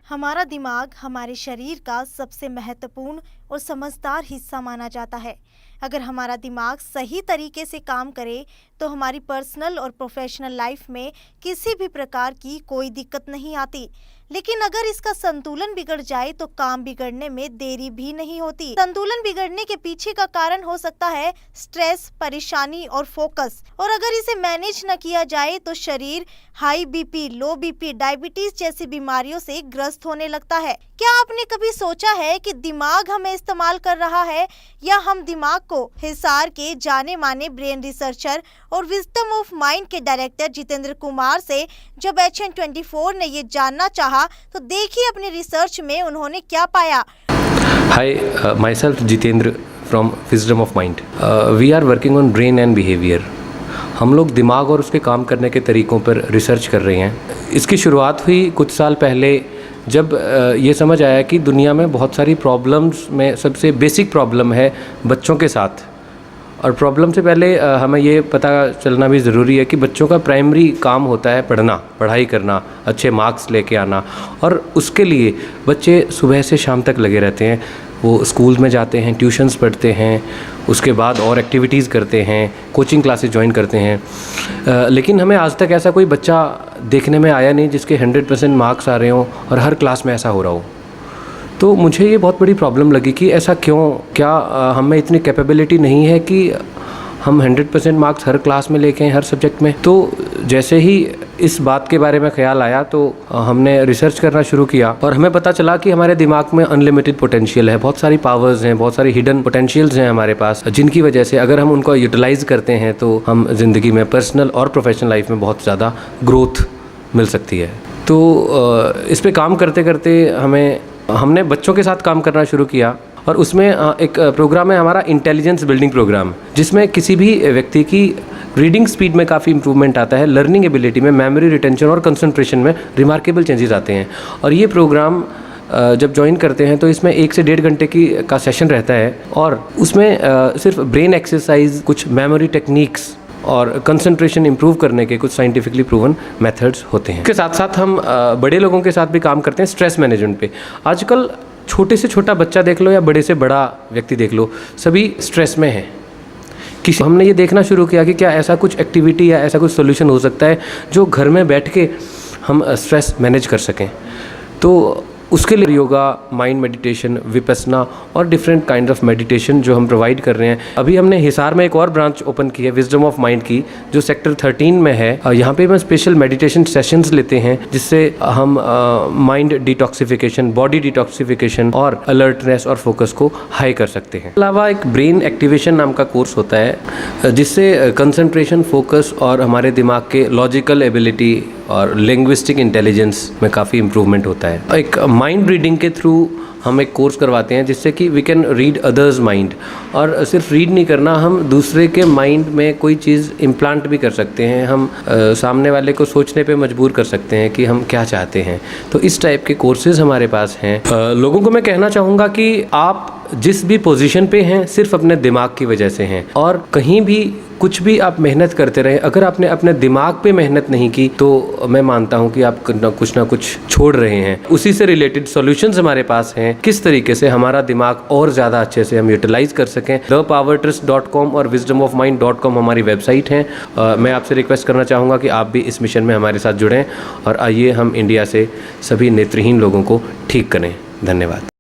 हमारा दिमाग हमारे शरीर का सबसे महत्वपूर्ण और समझदार हिस्सा माना जाता है। अगर हमारा दिमाग सही तरीके से काम करे तो हमारी पर्सनल और प्रोफेशनल लाइफ में किसी भी प्रकार की कोई दिक्कत नहीं आती। लेकिन अगर इसका संतुलन बिगड़ जाए तो काम बिगड़ने में देरी भी नहीं होती। संतुलन बिगड़ने के पीछे का कारण हो सकता है स्ट्रेस, परेशानी और फोकस। और अगर इसे मैनेज न किया जाए तो शरीर हाई बीपी, लो बीपी, डायबिटीज जैसी बीमारियों से ग्रस्त होने लगता है। क्या आपने कभी सोचा है कि दिमाग हमें इस्तेमाल कर रहा है या हम दिमाग को? हिसार के जाने माने ब्रेन रिसर्चर और विजडम ऑफ माइंड के डायरेक्टर जितेंद्र कुमार से जब HN24 ने ये जानना चाहा तो देखिए अपनी रिसर्च में उन्होंने क्या पाया। Hi, myself Jitendra from Wisdom of Mind. We are working on brain and behavior. हम लोग दिमाग और उसके काम करने के तरीक़ों पर रिसर्च कर रहे हैं। इसकी शुरुआत हुई कुछ साल पहले जब ये समझ आया कि दुनिया में बहुत सारी प्रॉब्लम्स में सबसे बेसिक प्रॉब्लम है बच्चों के साथ। और प्रॉब्लम से पहले हमें ये पता चलना भी ज़रूरी है कि बच्चों का प्राइमरी काम होता है पढ़ना, पढ़ाई करना, अच्छे मार्क्स लेके आना। और उसके लिए बच्चे सुबह से शाम तक लगे रहते हैं। वो स्कूल में जाते हैं, ट्यूशन्स पढ़ते हैं, उसके बाद और एक्टिविटीज़ करते हैं, कोचिंग क्लासेस ज्वाइन करते हैं। लेकिन हमें आज तक ऐसा कोई बच्चा देखने में आया नहीं जिसके 100% मार्क्स आ रहे हों और हर क्लास में ऐसा हो रहा हो। तो मुझे ये बहुत बड़ी प्रॉब्लम लगी कि ऐसा क्यों? क्या हमें इतनी कैपेबिलिटी नहीं है कि हम 100% मार्क्स हर क्लास में लेके आएं, हर सब्जेक्ट में? तो जैसे ही इस बात के बारे में ख्याल आया तो हमने रिसर्च करना शुरू किया और हमें पता चला कि हमारे दिमाग में अनलिमिटेड पोटेंशियल है, बहुत सारी पावर्स हैं, बहुत सारी हिडन पोटेंशियल्स हैं हमारे पास, जिनकी वजह से अगर हम उनको यूटिलाइज करते हैं तो हम ज़िंदगी में पर्सनल और प्रोफेशनल लाइफ में बहुत ज़्यादा ग्रोथ मिल सकती है। तो इस पर काम करते करते हमने बच्चों के साथ काम करना शुरू किया और उसमें एक प्रोग्राम है हमारा इंटेलिजेंस बिल्डिंग प्रोग्राम, जिसमें किसी भी व्यक्ति की रीडिंग स्पीड में काफ़ी इंप्रूवमेंट आता है, लर्निंग एबिलिटी में, मेमोरी रिटेंशन और कंसंट्रेशन में रिमार्केबल चेंजेस आते हैं। और ये प्रोग्राम जब ज्वाइन करते हैं तो इसमें 1 से 1.5 घंटे का सेशन रहता है और उसमें सिर्फ ब्रेन एक्सरसाइज, कुछ मेमोरी टेक्निक्स और कंसंट्रेशन इंप्रूव करने के कुछ साइंटिफिकली प्रूवन मेथड्स होते हैं। इसके साथ साथ हम बड़े लोगों के साथ भी काम करते हैं स्ट्रेस मैनेजमेंट पे। आजकल छोटे से छोटा बच्चा देख लो या बड़े से बड़ा व्यक्ति देख लो, सभी स्ट्रेस में है। हमने ये देखना शुरू किया कि क्या ऐसा कुछ एक्टिविटी या ऐसा कुछ सोल्यूशन हो सकता है जो घर में बैठ के हम स्ट्रेस मैनेज कर सकें। तो उसके लिए योगा, माइंड मेडिटेशन, विपस्सना और डिफरेंट काइंड ऑफ मेडिटेशन जो हम प्रोवाइड कर रहे हैं। अभी हमने हिसार में एक और ब्रांच ओपन की है विजडम ऑफ माइंड की, जो सेक्टर 13 में है। यहाँ पे हम स्पेशल मेडिटेशन सेशंस लेते हैं जिससे हम माइंड डिटॉक्सिफिकेशन, बॉडी डिटॉक्सिफिकेशन और अलर्टनेस और फोकस को हाई कर सकते हैं। अलावा एक ब्रेन एक्टिवेशन नाम का कोर्स होता है जिससे कंसंट्रेशन, फोकस और हमारे दिमाग के लॉजिकल एबिलिटी और लिंग्विस्टिक इंटेलिजेंस में काफ़ी इम्प्रूवमेंट होता है। एक माइंड रीडिंग के थ्रू हम एक कोर्स करवाते हैं जिससे कि we can read others mind. और सिर्फ रीड नहीं करना, हम दूसरे के माइंड में कोई चीज़ इम्प्लांट भी कर सकते हैं। हम सामने वाले को सोचने पे मजबूर कर सकते हैं कि हम क्या चाहते हैं। तो इस टाइप के कोर्सेज हमारे पास हैं। लोगों को मैं कहना चाहूँगा कि आप जिस भी पोजीशन पे हैं सिर्फ अपने दिमाग की वजह से हैं। और कहीं भी कुछ भी आप मेहनत करते रहें, अगर आपने अपने दिमाग पे मेहनत नहीं की तो मैं मानता हूँ कि आप कुछ ना कुछ छोड़ रहे हैं। उसी से रिलेटेड सॉल्यूशंस हमारे पास हैं, किस तरीके से हमारा दिमाग और ज़्यादा अच्छे से हम यूटिलाइज कर सकें। thepowertrust.com और wisdomofmind.com हमारी वेबसाइट हैं। मैं आपसे रिक्वेस्ट करना चाहूँगा कि आप भी इस मिशन में हमारे साथ जुड़ें और आइए हम इंडिया से सभी नेत्रहीन लोगों को ठीक करें। धन्यवाद।